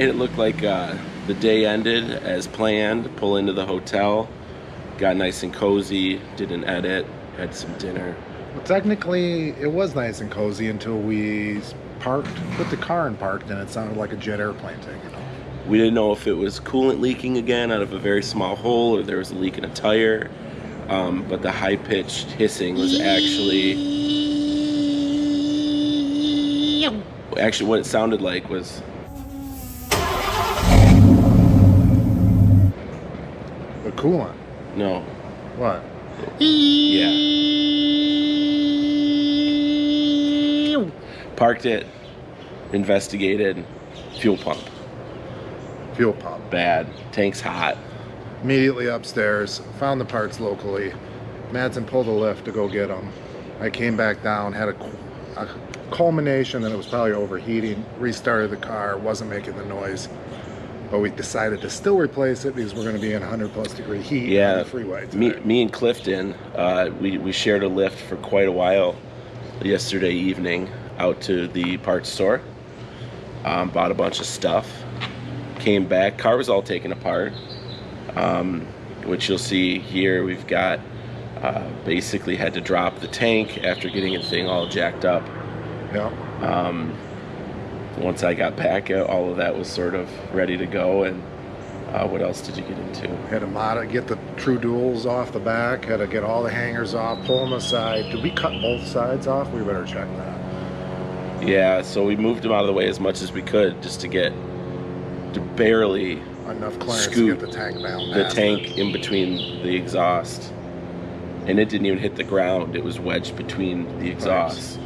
made it look like the day ended as planned. Pull into the hotel, got nice and cozy, did an edit, had some dinner. Well, technically, it was nice and cozy until we parked, put the car in parked, and it sounded like a jet airplane taking off. We didn't know if it was coolant leaking again out of a very small hole or there was a leak in a tire. But the high-pitched hissing was actually what it sounded like was The coolant. no. What? Yeah. Parked it, investigated, fuel pump. Fuel pump. Bad. Tank's hot. Immediately upstairs, found the parts locally. Madsen pulled a lift to go get them. I came back down, had a culmination that it was probably overheating, restarted the car, wasn't making the noise. But we decided to still replace it because we're going to be in 100+ degree heat on the freeway today. Me and Clifton, we shared a lift for quite a while yesterday evening out to the parts store. Bought a bunch of stuff. Came back, car was all taken apart. Which you'll see here. We've got basically had to drop the tank after getting the thing all jacked up. Yeah. Once I got back, all of that was sort of ready to go. And what else did you get into? Had to get the true duals off the back, had to get all the hangers off, pull them aside. Did we cut both sides off? We better check that. Yeah, so we moved them out of the way as much as we could just to barely enough clearance scoot to get the tank down. The tank in between the exhaust. And it didn't even hit the ground. It was wedged between the exhaust.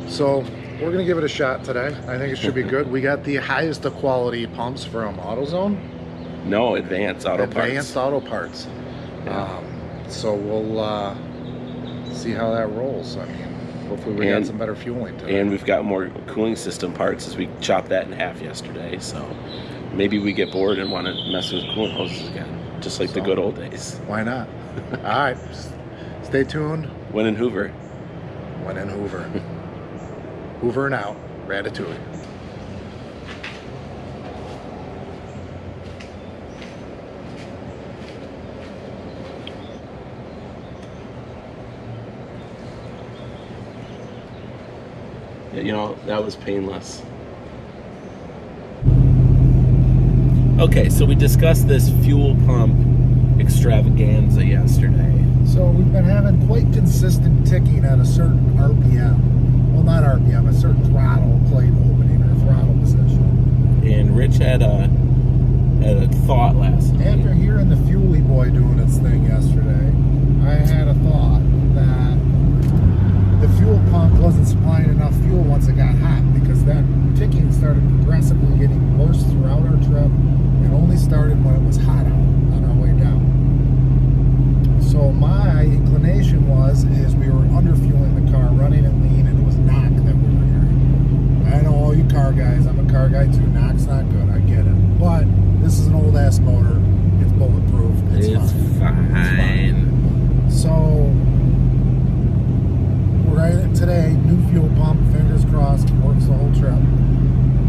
So we're going to give it a shot today. I think it should be good. We got the highest of quality pumps from AutoZone. No, Advanced Auto Parts. Advanced Auto Parts. Yeah. So we'll see how that rolls. I mean, hopefully we got some better fueling today. And we've got more cooling system parts as we chopped that in half yesterday. So maybe we get bored and want to mess with coolant hoses again, just like the good old days. Why not? All right. Stay tuned. When in Hoover. When in Hoover. Hoover and out. Ratatouille. Yeah, you know, that was painless. Okay, so we discussed this fuel pump extravaganza yesterday. So we've been having quite consistent ticking at a certain RPM. Well, not RPM, a certain throttle plate opening or throttle position. And Rich had a thought last night. After hearing the Fuelie Boy doing its thing yesterday, I had a thought that the fuel pump wasn't supplying enough fuel once it got hot, because that ticking started progressively getting worse throughout our trip. It only started when it was hot out on our way down. So my inclination is we were under fueling the car, running it lean, and it was knock that we were hearing. I know all you car guys, I'm a car guy too, knock's not good, I get it. But this is an old ass motor, it's bulletproof, it's fine. So we're right today, new fuel pump, fingers crossed, works the whole trip.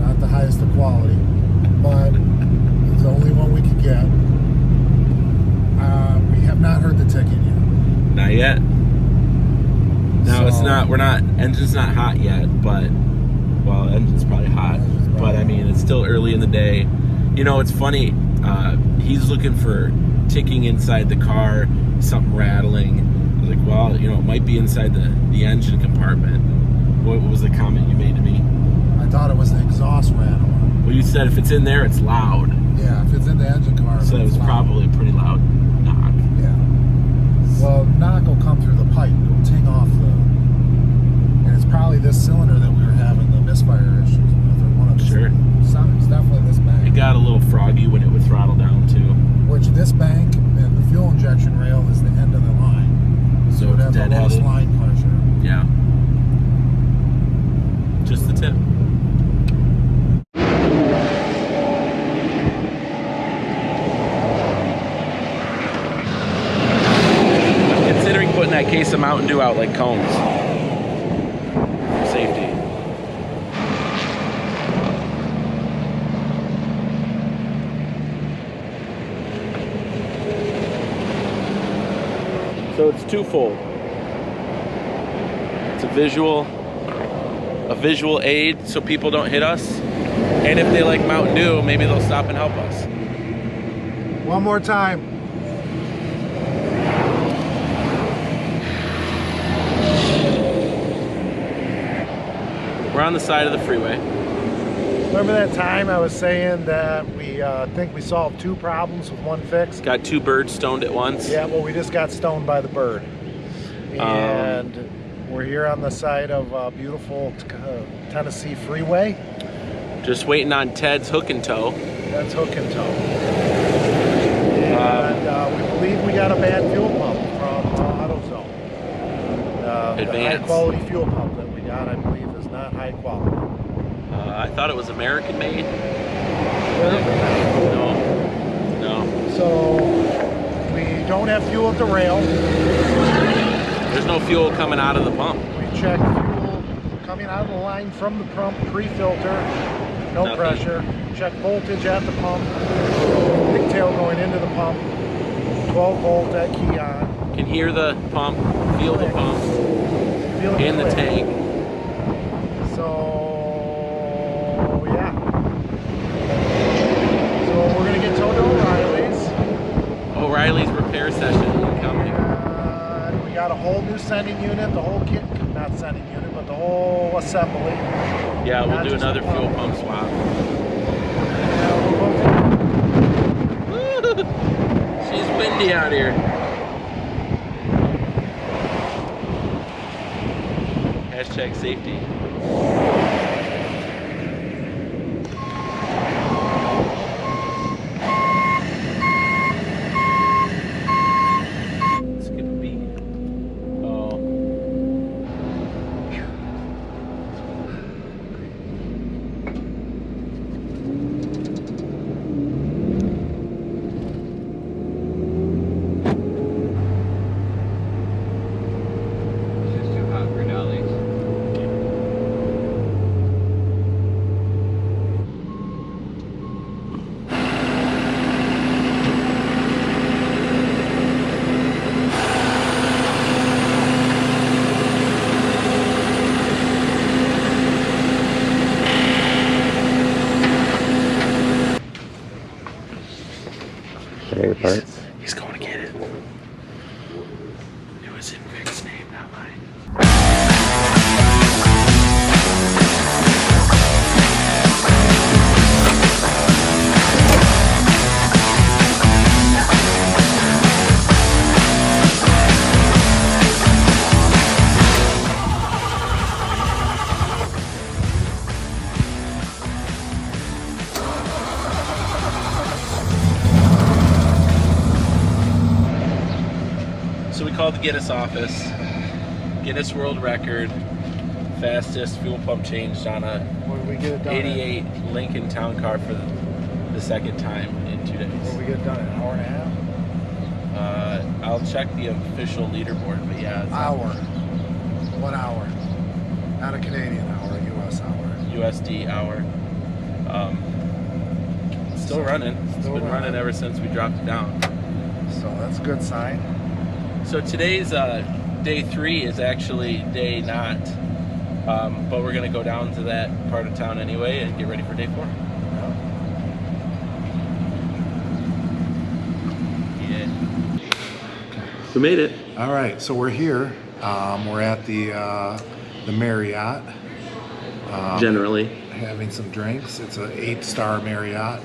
Not the highest of quality, but it's the only one we could get. We have not heard the ticking yet. Not yet. No, it's not. Engine's not hot yet, but, well, engine's probably hot. But I mean, it's still early in the day. You know, it's funny. He's looking for ticking inside the car, something rattling. I was like, well, you know, it might be inside the engine compartment. What was the comment you made to me? I thought it was the exhaust rattle. Well, you said if it's in there, it's loud. Yeah, if it's in the engine compartment. So it was probably a pretty loud knock. Yeah. Well, knock will come through the pipe. It'll ting off and it's probably this cylinder that we were having the misfire issues with, or one of the Sure. It's definitely this bank. It got a little froggy when it would throttle down too. Which this bank and the fuel injection rail is the end of the line. So it has the lowest line pressure. Yeah. Just the tip. Considering putting that case of Mountain Dew out like cones. For safety. So it's twofold. It's a visual aid so people don't hit us. And if they like Mountain Dew, maybe they'll stop and help us. One more time. We're on the side of the freeway. Remember that time I was saying that we think we solved 2 problems with 1 fix? Got 2 birds stoned at once. Yeah, well, we just got stoned by the bird. And we're here on the side of beautiful Tennessee freeway. Just waiting on Ted's hook and toe. That's hook and toe. And we believe we got a bad fuel pump from AutoZone. The high quality fuel pump that we got, I believe, is not high quality. I thought it was American made. No. So we don't have fuel at the rail. There's no fuel coming out of the pump. We checked fuel coming out of the line from the pump, pre-filter, no Nothing. pressure. Check voltage at the pump. Pigtail going into the pump. 12 volt at key on. Can hear the pump, feel the pump, Feel it and the click. tank. So yeah. So we're gonna get towed to O'Reilly's. O'Reilly's repair session incoming. And we got a whole new sending unit, the whole kit, not sending unit, but the whole assembly. Yeah, we'll Not do just another the pump. fuel pump swap. We're both She's windy out here. Hashtag safety. It's gonna be. Oh. It's too hot for dollies. He's going to get it. It was in Vic's name, not mine. So we called the Guinness office. Guinness World Record, fastest fuel pump changed on a Where did we get it done? 88 Lincoln Town Car for the second time in 2 days. Where we get it done in an hour and a half? I'll check the official leaderboard, but yeah, it's Hour. 1 hour. Not a Canadian hour, a US hour. USD hour. Still running. It's Still been running running. ever since we dropped it down. So that's a good sign. So today's day 3 is actually day not, but we're gonna go down to that part of town anyway and get ready for day 4. Yeah. We made it. All right, so we're here. We're at the Marriott. Generally. Having some drinks. It's an 8-star Marriott.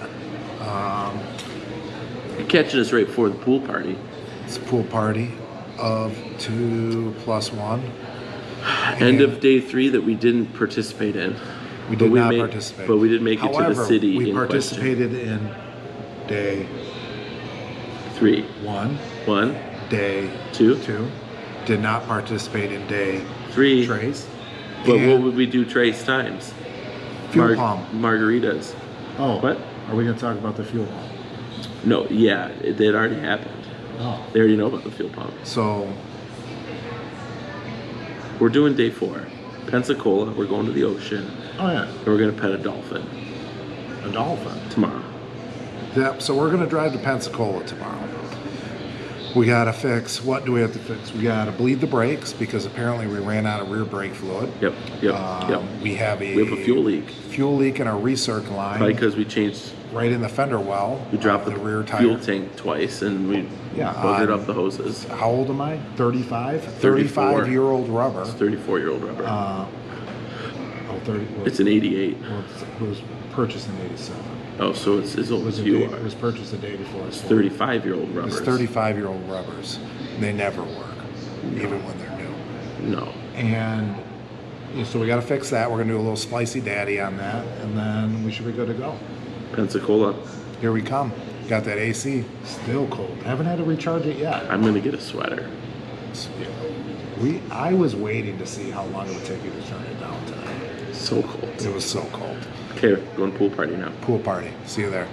You're catching us right before the pool party. It's a pool party of 2 + 1. End of day 3 that we didn't participate in. We did But not made- participate. But we did make it However, to the city we in participated in day question. 3. 1, 1, day 2, 2. Did not participate in day 3. Trace. But what And would we do trace times? fuel pump. Margaritas. Oh, What? Are we going to talk about the fuel pump? No, yeah, it already happened. Oh. They already know about the fuel pump. So, We're doing day 4. Pensacola, we're going to the ocean, oh yeah, and we're gonna pet a dolphin a dolphin. tomorrow. Yep, so we're going to drive to Pensacola tomorrow. We gotta fix, what do we have to fix? We gotta bleed the brakes because apparently we ran out of rear brake fluid. Yep. We have a fuel leak. Fuel leak in our recirc line. Probably because we changed. Right in the fender well. We dropped the rear tire. fuel tank twice, and we buggered up the hoses. How old am I? 35? 34. 35-year-old rubber. It's 34-year-old rubber. 30. Well, It's an 88. well, it was purchased in 87. Oh, so it's as old as It you was, are. it was purchased the day before. It's 35-year-old rubbers. It's 35-year-old rubbers. They never work, even when they're new. No. And so we got to fix that. We're going to do a little splicey daddy on that, and then we should be good to go. Pensacola. Here we come. Got that AC. Still cold. Haven't had to recharge it yet. I'm gonna get a sweater. I was waiting to see how long it would take you to turn it down tonight. So cold. It was so cold. Okay, going pool party now. Pool party. See you there.